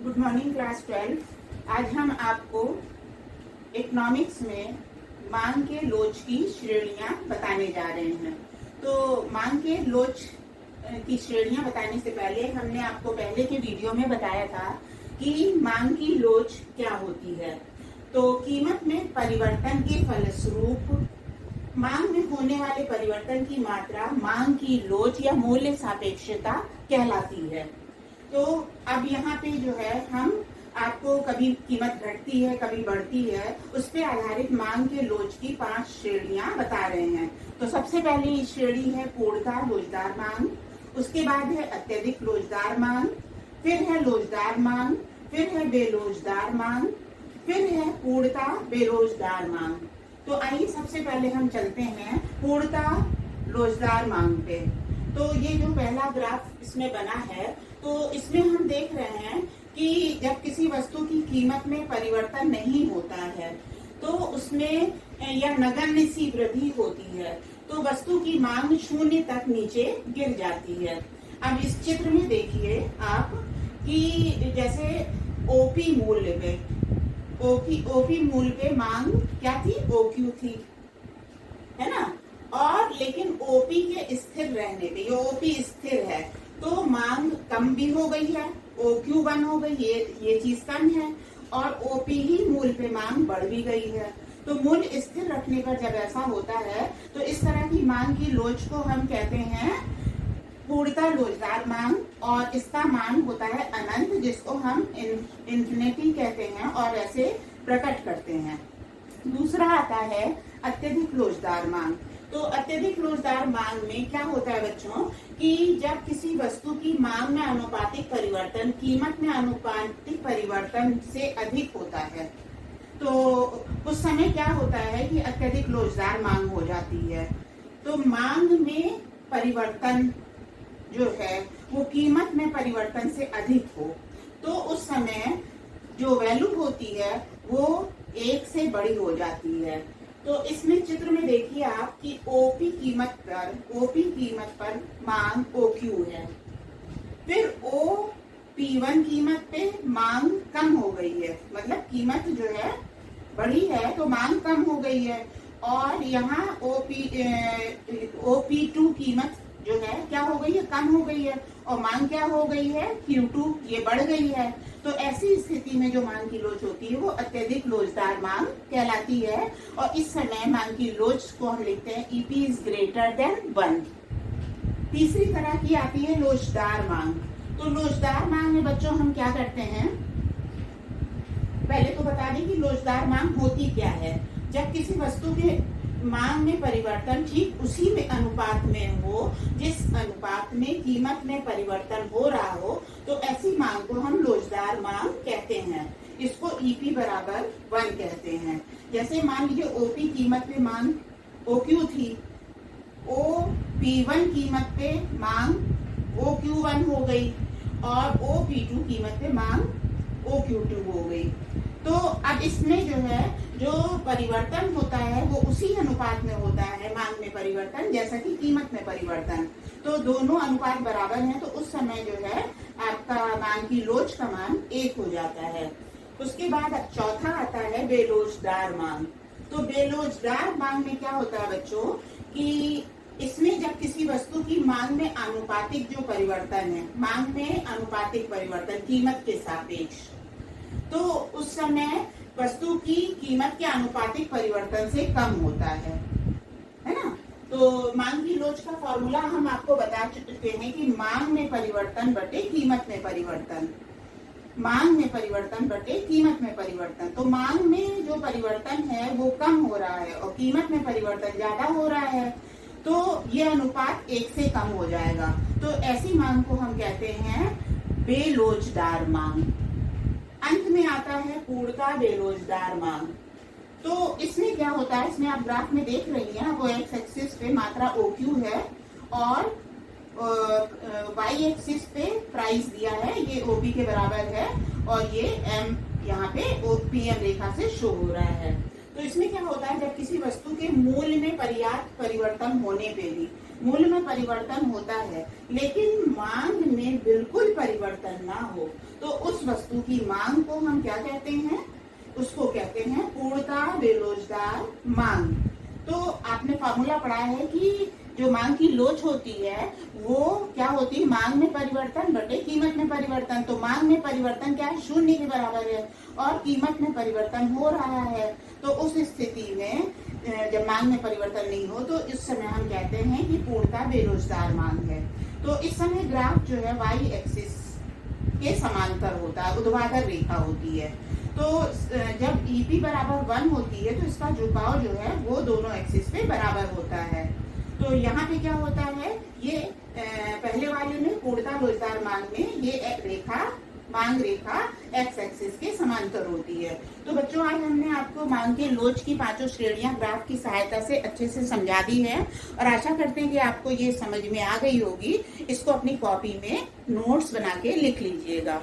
Good morning class 12। आज हम आपको इकोनॉमिक्स में मांग के लोच की श्रेणियां बताने जा रहे हैं। तो मांग के लोच की श्रेणियां बताने से पहले हमने आपको पहले के वीडियो में बताया था कि मांग की लोच क्या होती है। तो कीमत में परिवर्तन के फलस्वरूप मांग में होने वाले परिवर्तन की मात्रा मांग की लोच या मूल्य सापेक्षता कहलाती है। तो अब यहाँ पे जो है हम आपको कभी कीमत घटती है कभी बढ़ती है, उस पे आधारित मांग के लोच की 5 श्रेणियां बता रहे हैं। तो सबसे पहली श्रेणी है पूर्णता लोचदार मांग, उसके बाद है अत्यधिक लोचदार मांग, फिर है लोचदार मांग, फिर है बेलोचदार मांग, फिर है पूर्णता बेलोचदार मांग। तो आइए सबसे पहले हम चलते हैं पूर्णता लोचदार मांग पे। तो ये जो पहला ग्राफ इसमें बना है, तो इसमें हम देख रहे हैं कि जब किसी वस्तु की कीमत में परिवर्तन नहीं होता है तो उसमें या नगण्य सी वृद्धि होती है, तो वस्तु की मांग शून्य तक नीचे गिर जाती है। अब इस चित्र में देखिए आप कि जैसे ओपी मूल्य पे ओपी मूल्य पे मांग क्या थी, ओक्यू थी, है ना। और लेकिन ओपी के स्थिर रहने पे, ये ओपी स्थिर है तो मांग कम भी हो गई है, OQ1 हो गई, ये चीज कम है, और ओपी ही मूल्य पे मांग बढ़ भी गई है। तो मूल्य स्थिर रखने पर जब ऐसा होता है तो इस तरह की मांग की लोच को हम कहते हैं पूर्णता लोचदार मांग, और इसका मान होता है अनंत, जिसको हम इन्फिनिटी कहते हैं और ऐसे प्रकट करते हैं। दूसरा आता है अत्यधिक लोचदार मांग। तो अत्यधिक लोचदार मांग में क्या होता है बच्चों कि जब किसी वस्तु की मांग में आनुपातिक परिवर्तन कीमत में आनुपातिक परिवर्तन से अधिक होता है, तो उस समय क्या होता है कि अत्यधिक लोचदार मांग हो जाती है। तो मांग में परिवर्तन जो है वो कीमत में परिवर्तन से अधिक हो, तो उस समय जो वैल्यू होती है वो 1 से बड़ी हो जाती है। तो इसमें चित्र में देखिए आप कि ओपी कीमत पर मांग OQ है, फिर OP1 कीमत पे मांग कम हो गई है, मतलब कीमत जो है बड़ी है तो मांग कम हो गई है, और यहाँ OP2 कीमत जो है क्या हो गई है, कम हो गई है, और मांग क्या हो गई है, Q2 ये बढ़ गई है। तो ऐसी स्थिति में जो मांग की लोच होती है वो अत्यधिक लोचदार मांग कहलाती है, और इस समय मांग की लोच को हम लिखते हैं EP इज ग्रेटर देन 1। तीसरी तरह की आती है लोचदार मांग। तो लोचदार मांग में बच्चों हम क्या करते हैं, पहले तो बता दें कि लोचदार मांग होती क्या है। जब किसी वस्तु के मांग में परिवर्तन ठीक उसी में अनुपात में हो जिस अनुपात में कीमत में परिवर्तन हो रहा हो, तो ऐसी मांग को हम लोचदार मांग कहते हैं। इसको EP बराबर 1 कहते हैं। जैसे मान लीजिए OP कीमत पे मांग OQ थी, OP1 कीमत पे मांग OQ1 हो गई, और OP2 कीमत पे मांग OQ2 हो गई। तो अब इसमें जो है जो परिवर्तन होता है वो उसी अनुपात में होता है मांग में परिवर्तन जैसा कि कीमत में परिवर्तन। तो दोनों अनुपात बराबर हैं, तो उस समय जो है आपका मांग की लोच का मान 1 हो जाता है। उसके बाद अब चौथा आता है बेलोचदार मांग। तो बेलोचदार मांग में क्या होता है बच्चों कि इसमें जब किसी वस्तु की मांग में आनुपातिक जो परिवर्तन है, मांग में आनुपातिक परिवर्तन कीमत के सापेक्ष, तो उस समय वस्तु की कीमत के आनुपातिक परिवर्तन से कम होता है ना। तो मांग की लोच का फॉर्मूला हम आपको बता चुके हैं कि मांग में परिवर्तन बटे कीमत में परिवर्तन, मांग में परिवर्तन बटे कीमत में परिवर्तन। तो मांग में जो परिवर्तन है वो कम हो रहा है और कीमत में परिवर्तन ज्यादा हो रहा है, तो ये अनुपात 1 से कम हो जाएगा। तो ऐसी मांग को हम कहते हैं बेलोचदार मांग। अंत में आता है पूर्णता बेलोचदार मांग। तो इसमें क्या होता है, इसमें आप ग्राफ में देख रही हैं, वो एक्स एक्सिस पे मात्रा OQ है और वाई एक्सिस पे प्राइस दिया है, ये OP के बराबर है, और ये M यहाँ पे PM रेखा से शो हो रहा है। तो इसमें क्या होता है, जब किसी वस्तु के मूल्य में पर्याप्त परिवर्तन होने पे भी मूल्य में परिवर्तन होता है लेकिन मांग में बिल्कुल परिवर्तन ना हो तो उस वस्तु की मांग को हम क्या कहते हैं? उसको कहते हैं पूर्णता बेरोजगार मांग। तो आपने फॉर्मूला पढ़ा है कि जो मांग की लोच होती है वो क्या होती है? मांग में परिवर्तन बटे कीमत में परिवर्तन। तो मांग में परिवर्तन क्या है? शून्य के बराबर है और कीमत में परिवर्तन हो रहा है। तो उस स्थिति में जब मांग में परिवर्तन नहीं हो तो इस समय हम कहते हैं कि पूर्णता बेरोजगार मांग है। तो इस समय ग्राफ जो है वाई एक्सिस के समांतर होता है, ऊर्ध्वाधर रेखा होती है। तो जब ईपी बराबर 1 होती है तो इसका झुकाव जो है वो दोनों एक्सिस पे बराबर होता है। तो यहाँ पे क्या होता है? ये पहले वाले में पूर्णता रोजगार मांग में ये रेखा मांग रेखा एक्स एक्सिस के समांतर होती है। तो बच्चों आज हमने आपको मांग के लोच की 5 श्रेणियां ग्राफ की सहायता से अच्छे से समझा दी है और आशा करते हैं कि आपको ये समझ में आ गई होगी। इसको अपनी कॉपी में नोट्स बना के लिख लीजिएगा।